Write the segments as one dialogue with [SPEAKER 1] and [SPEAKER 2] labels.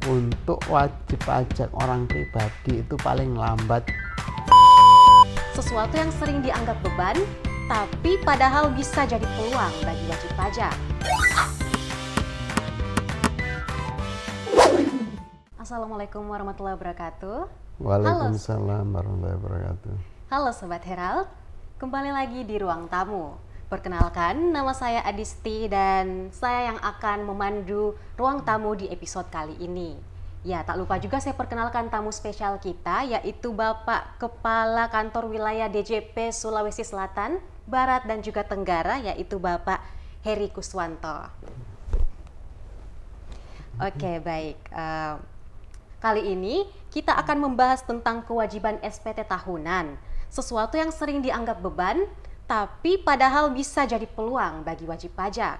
[SPEAKER 1] untuk wajib pajak orang pribadi itu paling lambat.
[SPEAKER 2] Sesuatu yang sering dianggap beban, tapi padahal bisa jadi peluang bagi wajib pajak. Assalamualaikum warahmatullahi wabarakatuh.
[SPEAKER 1] Waalaikumsalam warahmatullahi wabarakatuh.
[SPEAKER 2] Halo Sobat Herald, kembali lagi di Ruang Tamu. Perkenalkan, nama saya Adisti dan saya yang akan memandu Ruang Tamu di episode kali ini. Ya, tak lupa juga saya perkenalkan tamu spesial kita, yaitu Bapak Kepala Kantor Wilayah DJP Sulawesi Selatan, Barat dan juga Tenggara, yaitu Bapak Heri Kuswanto. Oke, baik. Kali ini kita akan membahas tentang kewajiban SPT tahunan, sesuatu yang sering dianggap beban, tapi padahal bisa jadi peluang bagi wajib pajak.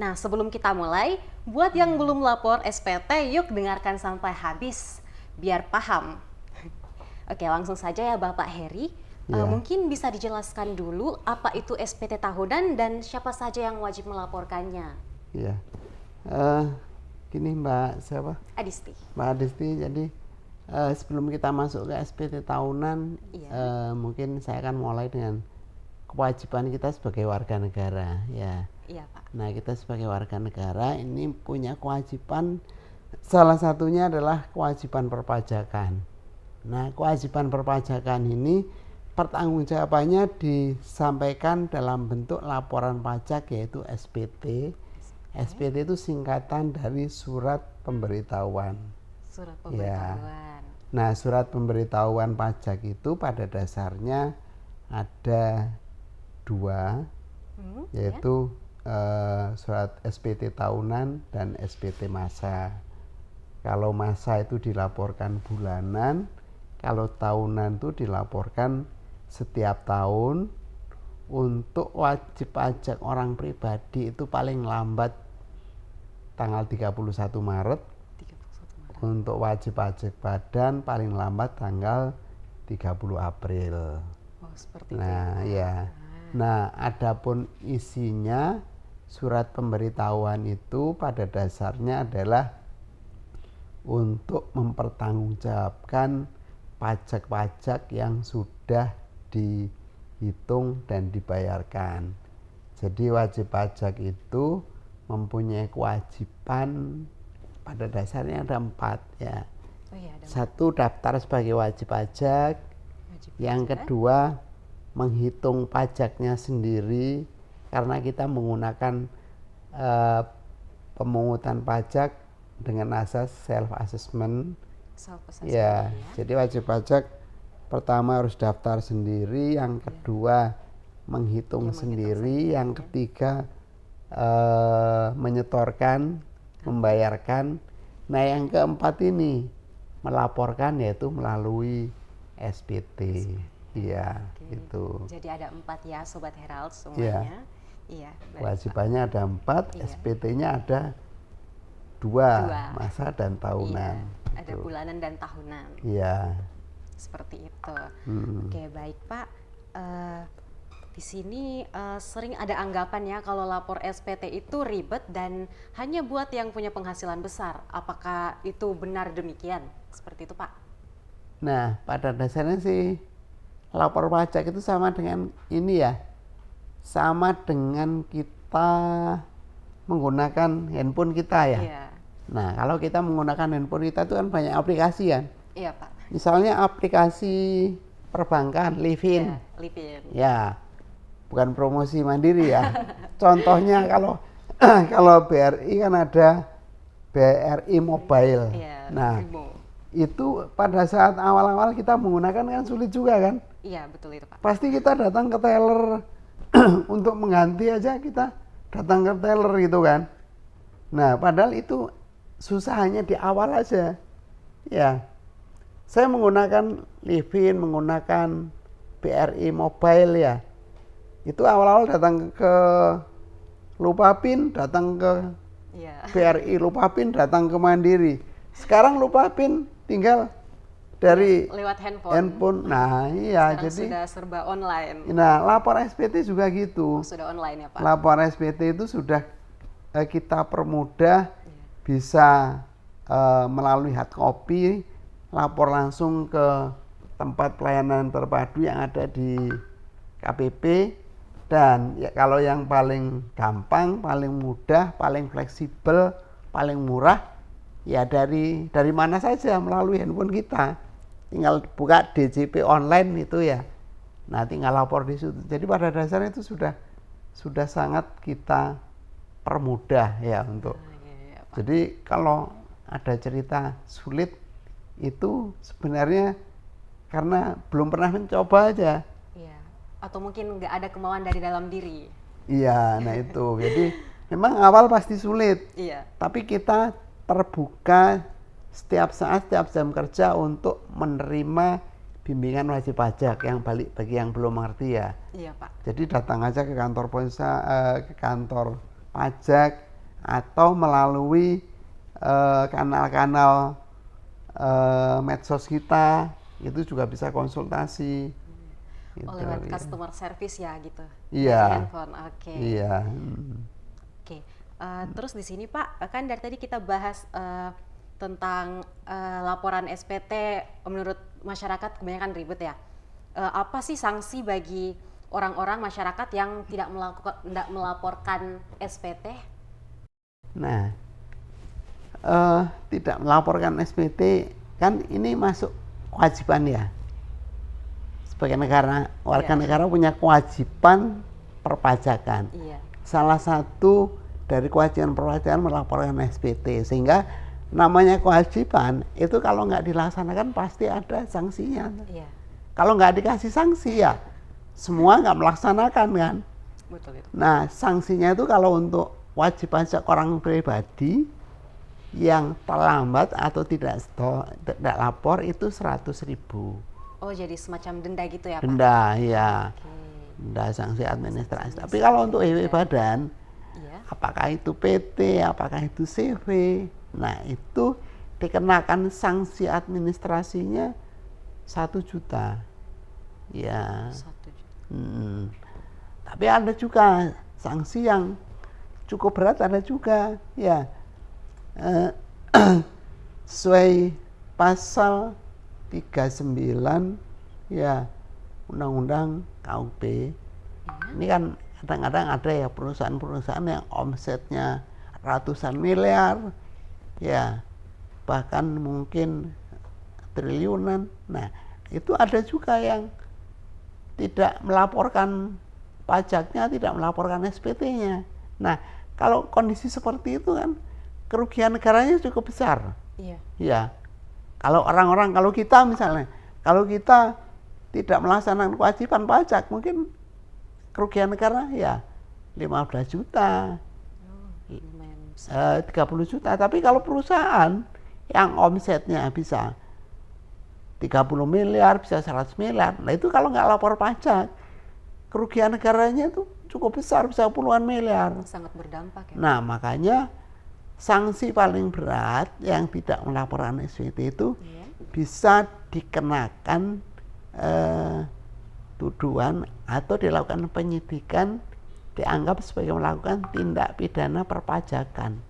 [SPEAKER 2] Nah, sebelum kita mulai, buat yang belum lapor SPT, yuk dengarkan sampai habis, biar paham. Oke, langsung saja ya Bapak Heri.
[SPEAKER 1] Ya.
[SPEAKER 2] Mungkin bisa dijelaskan dulu apa itu SPT tahunan dan siapa saja yang wajib melaporkannya.
[SPEAKER 1] Iya. Gini Mbak siapa?
[SPEAKER 2] Adisti.
[SPEAKER 1] Mbak Adisti, jadi sebelum kita masuk ke SPT tahunan,
[SPEAKER 2] Iya.
[SPEAKER 1] mungkin saya akan mulai dengan kewajiban kita sebagai warga negara, ya.
[SPEAKER 2] Iya, Pak.
[SPEAKER 1] Nah, kita sebagai warga negara ini punya kewajiban, salah satunya adalah kewajiban perpajakan. Nah, kewajiban perpajakan ini pertanggungjawabannya disampaikan dalam bentuk laporan pajak, yaitu SPT. SPT itu singkatan dari surat pemberitahuan.
[SPEAKER 2] Surat
[SPEAKER 1] Ya.
[SPEAKER 2] pemberitahuan.
[SPEAKER 1] Nah, surat pemberitahuan pajak itu pada dasarnya ada dua, yaitu surat SPT tahunan dan SPT masa. Kalau masa itu dilaporkan bulanan, kalau tahunan itu dilaporkan setiap tahun. Untuk wajib pajak orang pribadi itu paling lambat tanggal 31 Maret.
[SPEAKER 2] 31 Maret.
[SPEAKER 1] Untuk wajib pajak badan paling lambat tanggal 30 April.
[SPEAKER 2] Oh, seperti itu.
[SPEAKER 1] Nah, ya. Nah, adapun isinya surat pemberitahuan itu pada dasarnya adalah untuk mempertanggungjawabkan pajak-pajak yang sudah dihitung dan dibayarkan. Jadi wajib pajak itu mempunyai kewajiban pada dasarnya ada 4 ya.
[SPEAKER 2] Oh, iya, ada
[SPEAKER 1] Satu, daftar sebagai wajib pajak.
[SPEAKER 2] wajib
[SPEAKER 1] Yang
[SPEAKER 2] pajak.
[SPEAKER 1] kedua, menghitung pajaknya sendiri karena kita menggunakan pemungutan pajak dengan asas self assessment.
[SPEAKER 2] Self-assessment,
[SPEAKER 1] Ya, jadi wajib pajak pertama harus daftar sendiri, yang kedua menghitung sendiri, yang ketiga menyetorkan, membayarkan. Nah, yang keempat ini melaporkan, yaitu melalui SPT. Iya,
[SPEAKER 2] Oke.
[SPEAKER 1] itu.
[SPEAKER 2] Jadi ada 4 ya Sobat Herald semuanya. Iya. Baik, Pak.
[SPEAKER 1] Kewajibannya ada 4,
[SPEAKER 2] Iya.
[SPEAKER 1] SPT-nya ada 2,
[SPEAKER 2] Dua.
[SPEAKER 1] masa dan tahunan.
[SPEAKER 2] Iya, ada bulanan dan tahunan.
[SPEAKER 1] Iya.
[SPEAKER 2] Seperti itu. Oke, baik Pak. Di sini sering ada anggapan ya kalau lapor SPT itu ribet dan hanya buat yang punya penghasilan besar. Apakah itu benar demikian? Seperti itu, Pak?
[SPEAKER 1] Nah, pada dasarnya sih lapor pajak itu sama dengan ini ya, sama dengan kita menggunakan handphone kita ya.
[SPEAKER 2] Iya.
[SPEAKER 1] Nah, kalau kita menggunakan handphone kita itu kan banyak aplikasi kan.
[SPEAKER 2] Iya, Pak.
[SPEAKER 1] Misalnya aplikasi perbankan, Livin.
[SPEAKER 2] Iya, Livin.
[SPEAKER 1] Ya, bukan promosi Mandiri ya. Contohnya kalau kalau BRI kan ada BRI Mobile.
[SPEAKER 2] Iya,
[SPEAKER 1] Nah,
[SPEAKER 2] Brimo.
[SPEAKER 1] itu pada saat awal-awal kita menggunakan kan sulit juga kan.
[SPEAKER 2] Iya, betul itu, Pak.
[SPEAKER 1] Pasti kita datang ke teller untuk mengganti aja, kita datang ke teller gitu kan. Nah, padahal itu susahnya di awal aja. Ya, saya menggunakan Livin, menggunakan BRI Mobile ya. Itu awal-awal datang ke Lupapin, datang ke
[SPEAKER 2] Iya.
[SPEAKER 1] BRI Lupapin, datang ke Mandiri. Sekarang Lupapin tinggal dari
[SPEAKER 2] Lewat handphone.
[SPEAKER 1] handphone. Nah, iya,
[SPEAKER 2] Sekarang
[SPEAKER 1] jadi
[SPEAKER 2] sudah serba online.
[SPEAKER 1] nah, lapor SPT juga gitu.
[SPEAKER 2] Sudah online ya, Pak?
[SPEAKER 1] Lapor SPT itu sudah kita permudah, bisa melalui hard copy, lapor langsung ke tempat pelayanan terpadu yang ada di KPP. Dan ya, kalau yang paling gampang, paling mudah, paling fleksibel, paling murah, ya dari mana saja melalui handphone kita. Tinggal buka DJP online itu ya. Nah, tinggal lapor di situ. Jadi pada dasarnya itu sudah sangat kita permudah ya untuk.
[SPEAKER 2] Pak.
[SPEAKER 1] Jadi kalau ada cerita sulit itu sebenarnya karena belum pernah mencoba aja.
[SPEAKER 2] Iya. Atau mungkin nggak ada kemauan dari dalam diri.
[SPEAKER 1] Iya, nah itu. Jadi memang awal pasti sulit.
[SPEAKER 2] Iya.
[SPEAKER 1] Tapi kita terbuka setiap saat, setiap jam kerja untuk menerima bimbingan wajib pajak yang bagi yang belum mengerti ya.
[SPEAKER 2] Iya, Pak.
[SPEAKER 1] Jadi datang aja ke kantor ke kantor pajak atau melalui kanal-kanal medsos kita itu juga bisa konsultasi. Gitu,
[SPEAKER 2] Lewat
[SPEAKER 1] ya.
[SPEAKER 2] customer service ya gitu.
[SPEAKER 1] Iya.
[SPEAKER 2] Dari handphone. Oke.
[SPEAKER 1] Iya.
[SPEAKER 2] Oke. Terus di sini Pak, kan dari tadi kita bahas tentang laporan SPT menurut masyarakat kebanyakan ribet ya. Apa sih sanksi bagi orang-orang masyarakat yang tidak melaporkan SPT?
[SPEAKER 1] Nah, tidak melaporkan SPT kan ini masuk kewajiban ya. Sebagai warga negara punya kewajiban perpajakan.
[SPEAKER 2] Iya.
[SPEAKER 1] Salah satu dari kewajiban perpajakan melaporkan SPT, sehingga namanya kewajiban itu kalau nggak dilaksanakan pasti ada sanksinya.
[SPEAKER 2] Iya.
[SPEAKER 1] Kalau nggak dikasih sanksi ya semua nggak melaksanakan kan.
[SPEAKER 2] Betul itu.
[SPEAKER 1] Nah, sanksinya itu kalau untuk wajib pajak orang pribadi yang terlambat atau tidak lapor itu 100.000.
[SPEAKER 2] Oh, jadi semacam denda gitu ya, Pak?
[SPEAKER 1] Denda, ya.
[SPEAKER 2] Oke.
[SPEAKER 1] Denda sanksi administrasi. Tapi kalau untuk EW badan,
[SPEAKER 2] Iya.
[SPEAKER 1] apakah itu PT, apakah itu CV, nah itu dikenakan sanksi administrasinya 1 juta. Ya.
[SPEAKER 2] 1 juta.
[SPEAKER 1] Tapi ada juga sanksi yang cukup berat, ada juga ya. Sesuai pasal 39 ya Undang-Undang KUP. Ini kan kadang-kadang ada ya perusahaan-perusahaan yang omsetnya ratusan miliar ya, bahkan mungkin triliunan. Nah, itu ada juga yang tidak melaporkan pajaknya, tidak melaporkan SPT-nya. Nah, kalau kondisi seperti itu kan kerugian negaranya cukup besar.
[SPEAKER 2] Iya.
[SPEAKER 1] Ya. Kalau kalau kita misalnya, kalau kita tidak melaksanakan kewajiban pajak, mungkin kerugian negara ya 15 juta, 30 juta. Tapi kalau perusahaan yang omsetnya bisa 30 miliar, bisa 100 miliar, nah itu kalau nggak lapor pajak, kerugian negaranya itu cukup besar, bisa puluhan miliar.
[SPEAKER 2] Sangat berdampak ya.
[SPEAKER 1] Nah, makanya sanksi paling berat yang tidak melaporkan SPT itu bisa dikenakan tuduhan atau dilakukan penyidikan, dianggap sebagai melakukan tindak pidana perpajakan.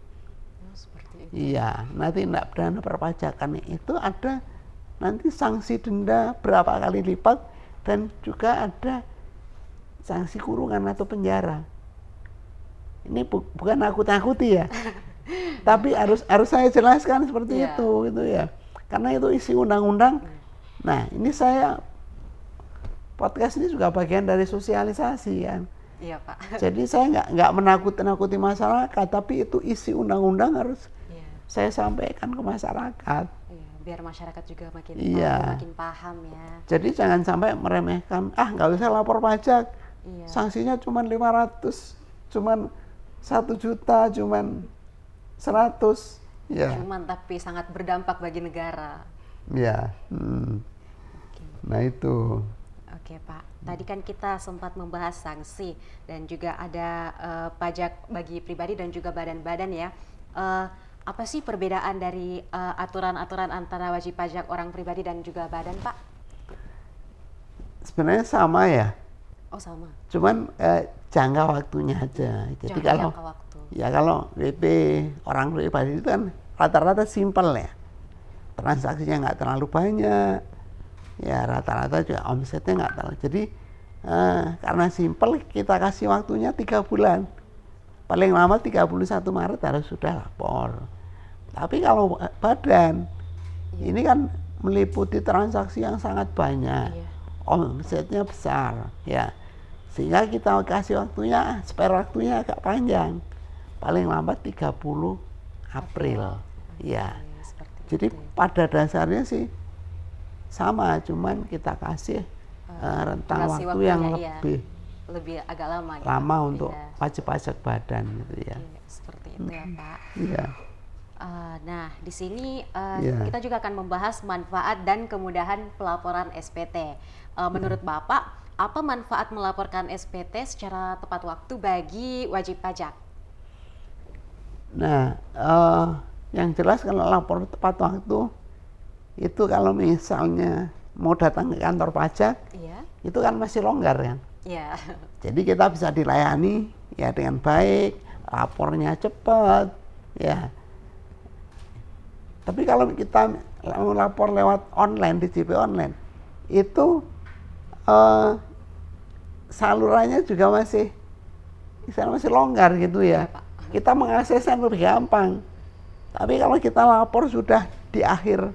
[SPEAKER 2] Seperti itu.
[SPEAKER 1] Iya, nah tindak pidana perpajakan itu ada nanti sanksi denda berapa kali lipat dan juga ada sanksi kurungan atau penjara. Ini bukan nakut-nakuti ya. Tapi harus saya jelaskan seperti itu gitu ya. Karena itu isi undang-undang. Nah, ini saya podcast ini juga bagian dari sosialisasi kan.
[SPEAKER 2] Iya, Pak.
[SPEAKER 1] Jadi saya nggak menakut-nakuti masyarakat, tapi itu isi undang-undang harus saya sampaikan ke masyarakat.
[SPEAKER 2] Iya, biar masyarakat juga makin makin paham ya.
[SPEAKER 1] Jadi jangan sampai meremehkan, nggak usah lapor pajak.
[SPEAKER 2] Iya.
[SPEAKER 1] Sanksinya cuma 500, cuma 1 juta, cuma 100. Ya.
[SPEAKER 2] Cuman tapi sangat berdampak bagi negara.
[SPEAKER 1] Ya. Nah itu.
[SPEAKER 2] Oke Pak, tadi kan kita sempat membahas sanksi dan juga ada pajak bagi pribadi dan juga badan-badan ya. Apa sih perbedaan dari aturan-aturan antara wajib pajak orang pribadi dan juga badan, Pak?
[SPEAKER 1] Sebenarnya sama ya.
[SPEAKER 2] Oh sama.
[SPEAKER 1] Cuman jangka waktunya aja. Jadi kalau WP orang pribadi itu kan rata-rata simpel ya, transaksinya nggak terlalu banyak, ya rata-rata juga omsetnya nggak terlalu. Jadi karena simpel kita kasih waktunya 3 bulan, paling lama 31 Maret harus sudah lapor. Tapi kalau badan ini kan meliputi transaksi yang sangat banyak, omsetnya besar, ya, sehingga kita kasih waktunya, spare waktunya agak panjang, paling lambat 30 April, ya. Jadi pada dasarnya sih sama, cuman kita kasih rentang waktu yang
[SPEAKER 2] lebih agak lama gitu.
[SPEAKER 1] Lama untuk wajib pajak badan gitu ya.
[SPEAKER 2] Seperti itu ya Pak.
[SPEAKER 1] Iya.
[SPEAKER 2] Nah di sini kita juga akan membahas manfaat dan kemudahan pelaporan SPT. Menurut Bapak, apa manfaat melaporkan SPT secara tepat waktu bagi wajib pajak?
[SPEAKER 1] Nah, yang jelas kalau lapor tepat waktu itu kalau misalnya mau datang ke kantor pajak, itu kan masih longgar kan. Jadi kita bisa dilayani ya dengan baik, lapornya cepat, ya. Tapi kalau kita lapor lewat online, DJP online, itu salurannya juga masih longgar gitu ya. Kita mengaksesnya lebih gampang. Tapi kalau kita lapor sudah di akhir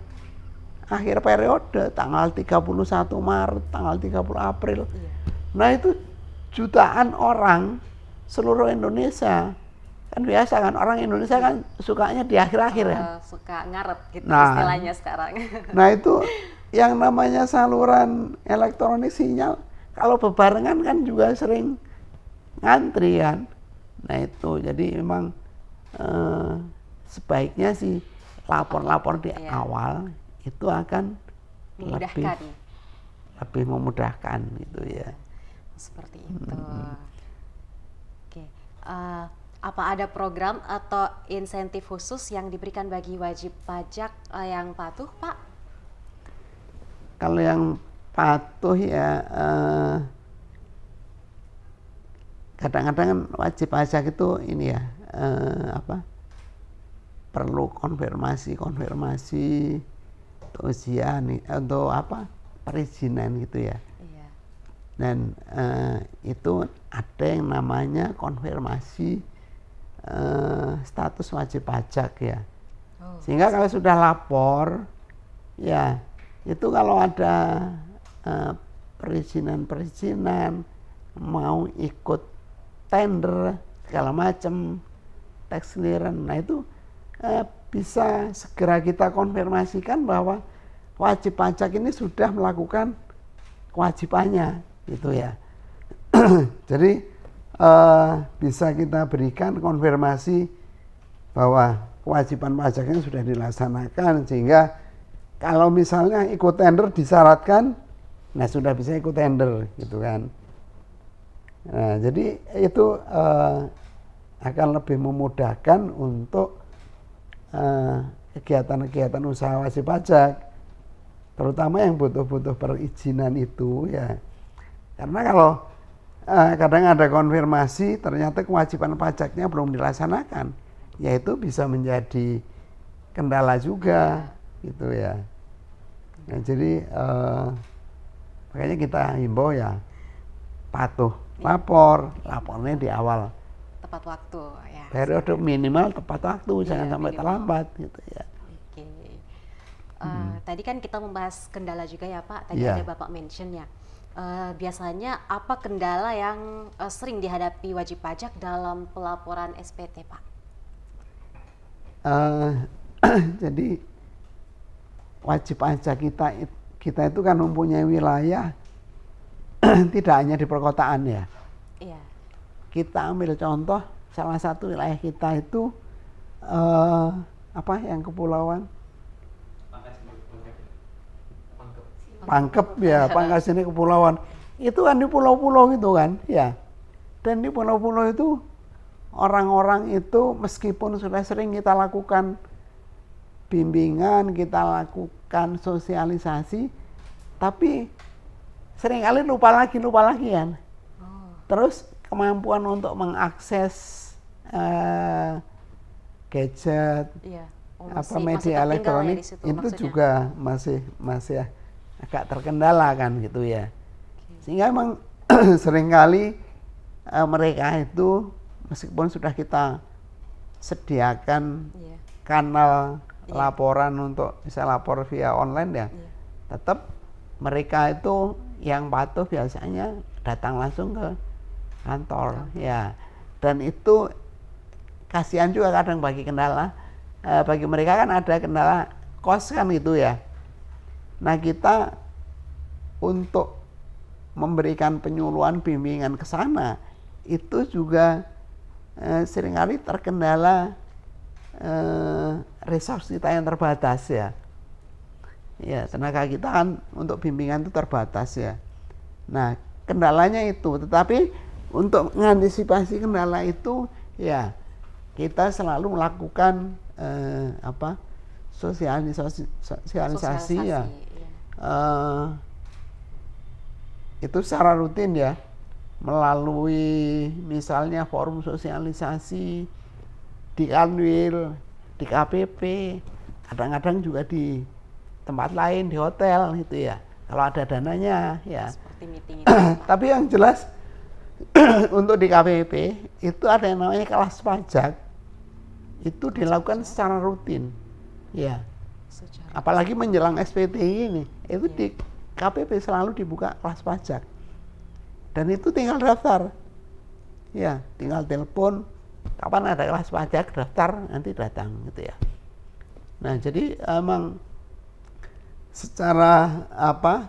[SPEAKER 1] periode, tanggal 31 Maret, tanggal 30 April. Nah itu jutaan orang seluruh Indonesia. Kan biasa kan, orang Indonesia kan sukanya di akhir-akhir ya.
[SPEAKER 2] Suka ngarep gitu istilahnya sekarang.
[SPEAKER 1] Nah itu yang namanya saluran elektronik sinyal, kalau bebarengan kan juga sering ngantri kan. Nah itu, jadi memang sebaiknya sih lapor-lapor di awal itu akan lebih memudahkan gitu ya.
[SPEAKER 2] Seperti itu. Oke. Apa ada program atau insentif khusus yang diberikan bagi wajib pajak yang patuh, Pak?
[SPEAKER 1] Kalau yang patuh ya kadang-kadang kan wajib pajak itu ini ya perlu konfirmasi ujian untuk perizinan gitu ya. Dan itu ada yang namanya konfirmasi status wajib pajak ya. Sehingga kalau sudah lapor ya, itu kalau ada perizinan mau ikut tender segala macam, tax clearance, nah itu bisa segera kita konfirmasikan bahwa wajib pajak ini sudah melakukan kewajibannya gitu ya. Jadi bisa kita berikan konfirmasi bahwa kewajiban pajaknya sudah dilaksanakan, sehingga kalau misalnya ikut tender disyaratkan, nah sudah bisa ikut tender gitu kan. Nah, jadi itu akan lebih memudahkan untuk kegiatan-kegiatan usaha wajib pajak, terutama yang butuh perizinan itu ya. Karena kalau kadang ada konfirmasi ternyata kewajiban pajaknya belum dilaksanakan, ya itu bisa menjadi kendala juga gitu ya. Nah, jadi makanya kita himbau ya patuh, lapornya di awal,
[SPEAKER 2] tepat waktu ya.
[SPEAKER 1] Periode minimal tepat waktu, jangan sampai terlambat gitu ya.
[SPEAKER 2] Tadi kan kita membahas kendala juga ya Pak. Tadi ada Bapak mention ya. Biasanya apa kendala yang sering dihadapi wajib pajak dalam pelaporan SPT Pak?
[SPEAKER 1] Jadi wajib pajak kita itu kan mempunyai wilayah tidak hanya di perkotaan ya. Kita ambil contoh, salah satu wilayah kita itu yang kepulauan Pangkep ya, Pangkas ini kepulauan. Itu kan di pulau-pulau gitu kan, ya. Dan di pulau-pulau itu orang-orang itu meskipun sudah sering kita lakukan bimbingan, kita lakukan sosialisasi, tapi seringkali lupa lagi kan. Terus kemampuan untuk mengakses gadget, apa
[SPEAKER 2] masih
[SPEAKER 1] media
[SPEAKER 2] tertinggal ya
[SPEAKER 1] elektronik
[SPEAKER 2] di situ
[SPEAKER 1] itu
[SPEAKER 2] maksudnya.
[SPEAKER 1] juga masih agak terkendala kan gitu ya. Sehingga emang seringkali mereka itu meskipun sudah kita sediakan
[SPEAKER 2] Iya.
[SPEAKER 1] kanal
[SPEAKER 2] Iya.
[SPEAKER 1] laporan untuk bisa lapor via online ya,
[SPEAKER 2] Iya.
[SPEAKER 1] tetap mereka itu yang patuh biasanya datang langsung ke kantor ya. Dan itu kasihan juga kadang bagi bagi mereka kan ada kendala kos kan gitu ya. Nah kita untuk memberikan penyuluhan bimbingan ke sana itu juga seringkali terkendala resource kita yang terbatas ya. Ya, tenaga kita kan untuk bimbingan itu terbatas ya. Nah, kendalanya itu, tetapi untuk mengantisipasi kendala itu ya kita selalu melakukan sosialisasi ya.
[SPEAKER 2] Iya.
[SPEAKER 1] Itu secara rutin ya, melalui misalnya forum sosialisasi di Kanwil, di KPP, kadang-kadang juga di tempat lain, di hotel gitu ya, kalau ada dananya ya.
[SPEAKER 2] Seperti meeting itu.
[SPEAKER 1] Tapi yang jelas untuk di KPP itu ada yang namanya kelas pajak, itu dilakukan secara rutin ya. Apalagi menjelang SPTI ini, itu di KPP selalu dibuka kelas pajak, dan itu tinggal daftar ya, tinggal telepon kapan ada kelas pajak, daftar, nanti datang gitu ya. Nah jadi emang secara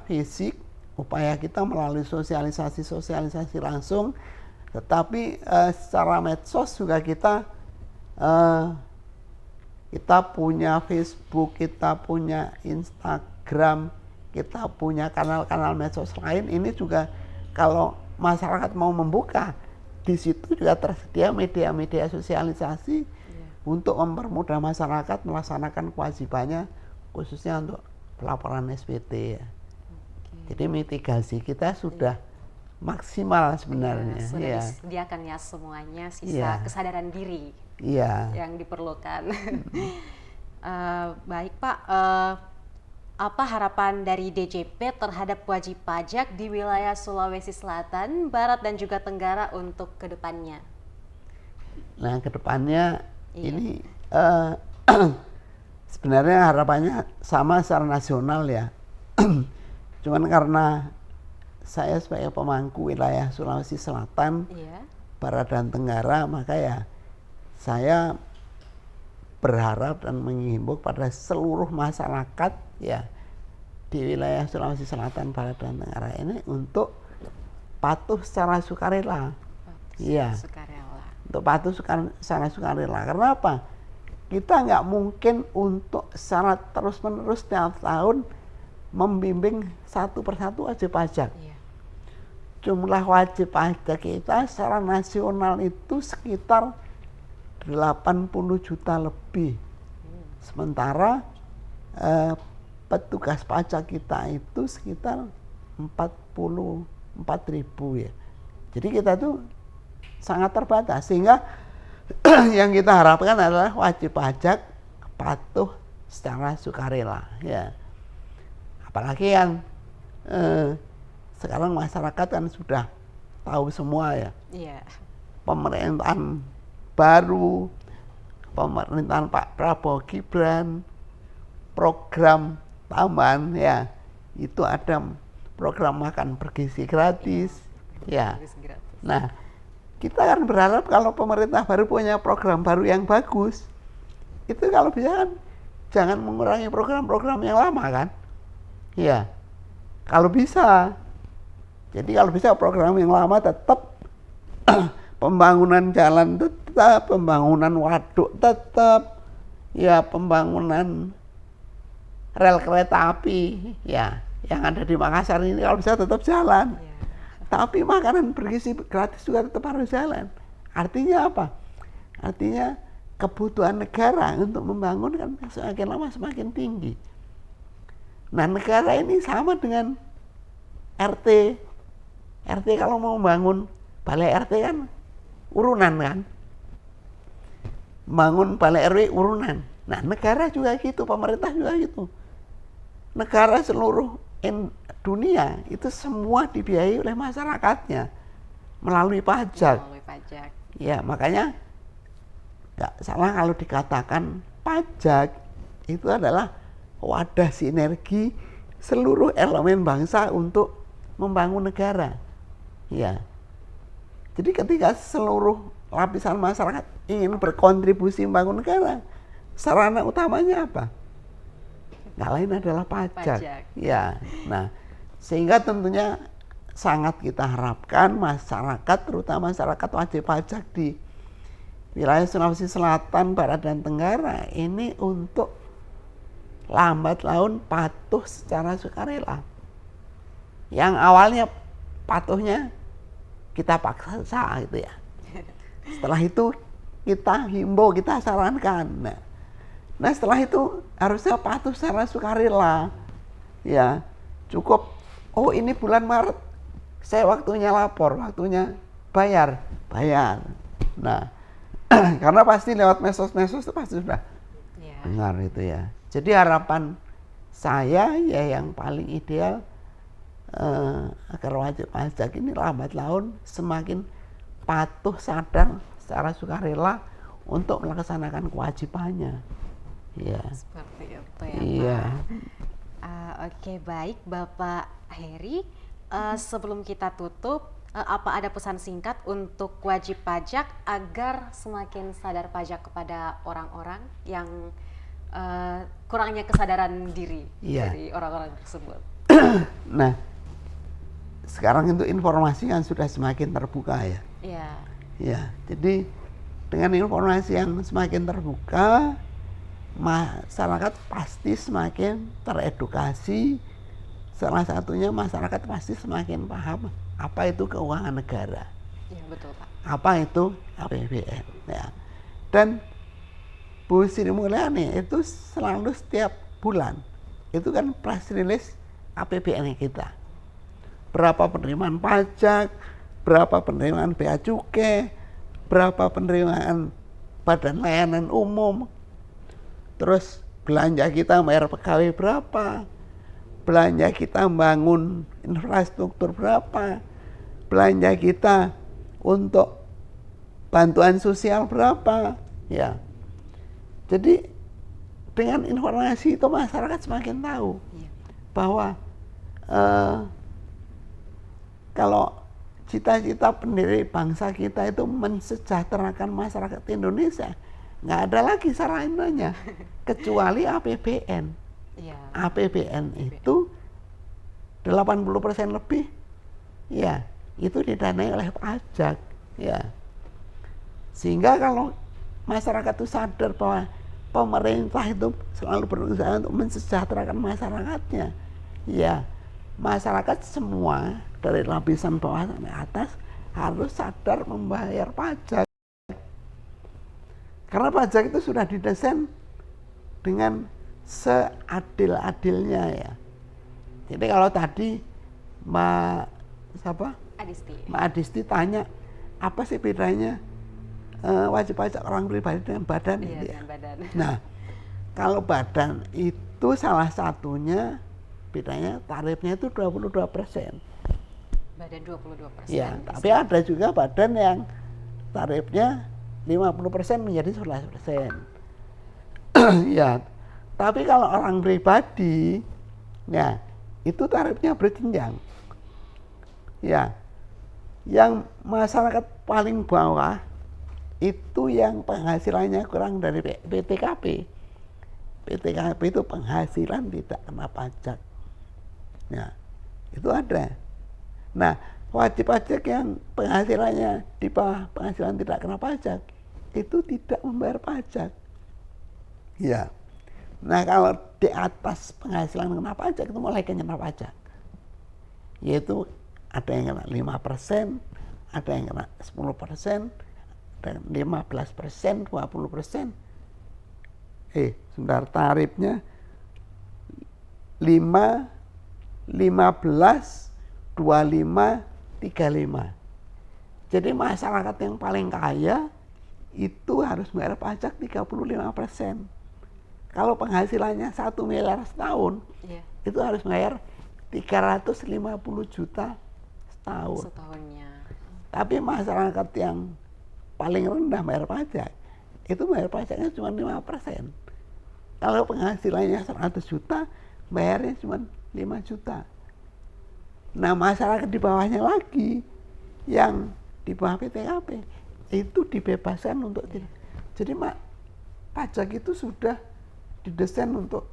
[SPEAKER 1] fisik upaya kita melalui sosialisasi langsung, tetapi secara medsos juga kita punya Facebook, kita punya Instagram, kita punya kanal-kanal medsos lain. Ini juga kalau masyarakat mau membuka, di situ juga tersedia media-media sosialisasi untuk mempermudah masyarakat melaksanakan kewajibannya, khususnya untuk pelaporan SPT ya. Jadi mitigasi kita sudah maksimal sebenarnya.
[SPEAKER 2] Sudah disediakan ya semuanya, sisa kesadaran diri yang diperlukan. Baik Pak, apa harapan dari DJP terhadap wajib pajak di wilayah Sulawesi Selatan, Barat, dan juga Tenggara untuk kedepannya?
[SPEAKER 1] Nah, kedepannya ini sebenarnya harapannya sama secara nasional ya. Cuman karena saya sebagai pemangku wilayah Sulawesi Selatan, Barat, dan Tenggara, maka ya saya berharap dan menghimbau pada seluruh masyarakat ya di wilayah Sulawesi Selatan, Barat, dan Tenggara ini untuk patuh secara sukarela. Iya. Untuk patuh secara sukarela. Karena apa? Kita nggak mungkin untuk secara terus-menerus setiap tahun membimbing satu persatu wajib pajak. Jumlah wajib pajak kita secara nasional itu sekitar 80 juta lebih. Sementara petugas pajak kita itu sekitar 44.000 ya. Jadi kita tuh sangat terbatas, sehingga yang kita harapkan adalah wajib pajak patuh secara sukarela ya. Apalagi yang sekarang masyarakat kan sudah tahu semua ya. Pemerintahan baru, pemerintahan Pak Prabowo Gibran, program tambahan ya, itu ada program makan bergizi gratis ya. Nah, kita kan berharap kalau pemerintah baru punya program baru yang bagus, itu kalau bisa kan jangan mengurangi program-program yang lama kan ya, kalau bisa. Jadi kalau bisa program yang lama tetap, pembangunan jalan tetap, pembangunan waduk tetap, ya pembangunan rel kereta api ya yang ada di Makassar ini kalau bisa tetap jalan. Tapi makanan bergizi gratis juga tetap harus jalan. Artinya apa? Artinya kebutuhan negara untuk membangun kan semakin lama semakin tinggi. Nah, negara ini sama dengan RT. RT kalau mau membangun balai RT kan urunan kan. Bangun balai RW urunan. Nah, negara juga gitu, pemerintah juga gitu. Negara seluruh dunia itu semua dibiayai oleh masyarakatnya melalui pajak.
[SPEAKER 2] Melalui pajak.
[SPEAKER 1] Ya, makanya nggak salah kalau dikatakan pajak itu adalah wadah sinergi seluruh elemen bangsa untuk membangun negara. Ya. Jadi ketika seluruh lapisan masyarakat ingin berkontribusi membangun negara, sarana utamanya apa? Nggak lain adalah pajak. Ya. Nah, sehingga tentunya sangat kita harapkan masyarakat, terutama masyarakat wajib pajak di wilayah Sulawesi Selatan, Barat, dan Tenggara ini untuk lambat laun patuh secara sukarela. Yang awalnya patuhnya kita paksa gitu ya. Setelah itu kita himbau, kita sarankan. Nah setelah itu harusnya patuh secara sukarela. Ya, cukup, oh ini bulan Maret, saya waktunya lapor, waktunya bayar. Nah, karena pasti lewat medsos itu pasti sudah dengar itu ya. Jadi harapan saya ya yang paling ideal agar wajib pajak ini lambat laun semakin patuh, sadar secara sukarela untuk melaksanakan kewajibannya. Ya.
[SPEAKER 2] Seperti itu ya,
[SPEAKER 1] iya.
[SPEAKER 2] Pak. Oke, baik Bapak Heri. Sebelum kita tutup, apa ada pesan singkat untuk wajib pajak agar semakin sadar pajak kepada orang-orang yang kurangnya kesadaran diri dari orang-orang tersebut?
[SPEAKER 1] Nah, sekarang itu informasi yang sudah semakin terbuka ya.
[SPEAKER 2] Iya.
[SPEAKER 1] Ya, jadi dengan informasi yang semakin terbuka, masyarakat pasti semakin teredukasi. Salah satunya masyarakat pasti semakin paham apa itu keuangan negara.
[SPEAKER 2] Iya, betul Pak.
[SPEAKER 1] Apa itu APBN ya. Dan Bu Sri Mulyani itu selalu setiap bulan itu kan press release APBN kita. Berapa penerimaan pajak, berapa penerimaan bea cukai, berapa penerimaan badan layanan umum, terus belanja kita bayar pegawai berapa, belanja kita membangun infrastruktur berapa, belanja kita untuk bantuan sosial berapa, ya. Jadi dengan informasi itu masyarakat semakin tahu bahwa kalau cita-cita pendiri bangsa kita itu mensejahterakan masyarakat Indonesia, nggak ada lagi sarananya kecuali APBN. APBN itu 80% lebih, ya itu didanai oleh pajak, ya. Sehingga kalau masyarakat itu sadar bahwa pemerintah itu selalu berusaha untuk mensejahterakan masyarakatnya, ya masyarakat semua dari lapisan bawah sampai atas harus sadar membayar pajak. Karena pajak itu sudah didesain dengan seadil-adilnya ya. Jadi kalau tadi Mbak Adisti tanya apa sih bedanya wajib pajak orang pribadi dengan badan?
[SPEAKER 2] Iya, dengan badan.
[SPEAKER 1] Nah, kalau badan itu salah satunya bedanya tarifnya itu 22%.
[SPEAKER 2] Badan 22%.
[SPEAKER 1] Ya, tapi ada juga badan yang tarifnya 50% menjadi 11%. Ya, tapi kalau orang pribadi, ya itu tarifnya berjenjang. Ya, yang masyarakat paling bawah itu yang penghasilannya kurang dari PTKP. PTKP itu penghasilan tidak kena pajak. Ya, itu ada. Nah, wajib pajak yang penghasilannya di bawah penghasilan tidak kena pajak itu tidak membayar pajak. Ya. Nah, kalau di atas penghasilan kena pajak itu mulai kena pajak. Yaitu ada yang kena 5%, ada yang kena 10%, dan 15%, 20%. Sebentar, tarifnya 5, 15, 25, 35. Jadi masyarakat yang paling kaya itu harus bayar pajak 35%. kalau penghasilannya 1 miliar setahun,
[SPEAKER 2] Iya.
[SPEAKER 1] itu harus bayar 350 juta setahun.
[SPEAKER 2] Setahunnya.
[SPEAKER 1] Tapi masyarakat yang paling rendah bayar pajak, itu bayar pajaknya cuma 5%. Kalau penghasilannya 100 juta, bayarnya cuma 5 juta. Nah, masyarakat di bawahnya lagi, yang di bawah PTKP, itu dibebaskan untuk tidak. Jadi pajak itu sudah didesain untuk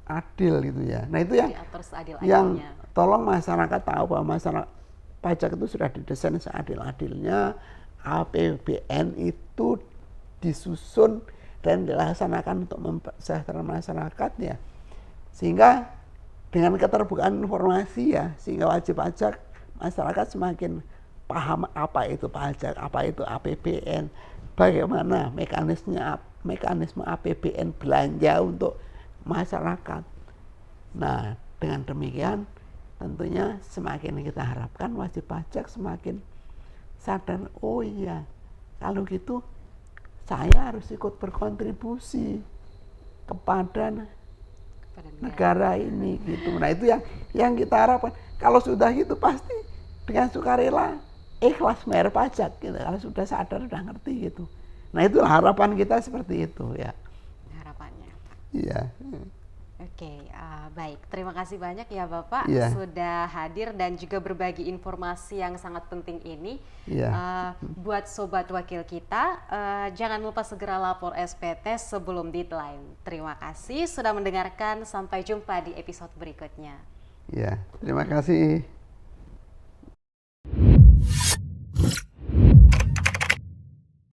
[SPEAKER 1] adil gitu ya. Nah, itu yang
[SPEAKER 2] Diatur seadil-adilnya.
[SPEAKER 1] tolong masyarakat tahu bahwa masyarakat pajak itu sudah didesain seadil-adilnya. APBN itu disusun dan dilaksanakan untuk memsejahterakan masyarakat ya. Sehingga dengan keterbukaan informasi ya, sehingga wajib pajak masyarakat semakin paham apa itu pajak, apa itu APBN, bagaimana mekanisme APBN belanja untuk masyarakat. Nah, dengan demikian tentunya semakin kita harapkan wajib pajak semakin sadar, oh iya, kalau gitu saya harus ikut berkontribusi kepada negara ini gitu. Nah, itu yang kita harapkan. Kalau sudah gitu pasti dengan sukarela ikhlas bayar pajak gitu. Kalau sudah sadar, sudah ngerti gitu. Nah, itu harapan kita seperti itu ya.
[SPEAKER 2] Harapannya.
[SPEAKER 1] Iya.
[SPEAKER 2] Oke, baik. Terima kasih banyak ya Bapak
[SPEAKER 1] Iya.
[SPEAKER 2] sudah hadir dan juga berbagi informasi yang sangat penting ini.
[SPEAKER 1] Iya.
[SPEAKER 2] Buat sobat wakil kita, jangan lupa segera lapor SPT sebelum deadline. Terima kasih sudah mendengarkan. Sampai jumpa di episode berikutnya.
[SPEAKER 1] Iya, terima kasih.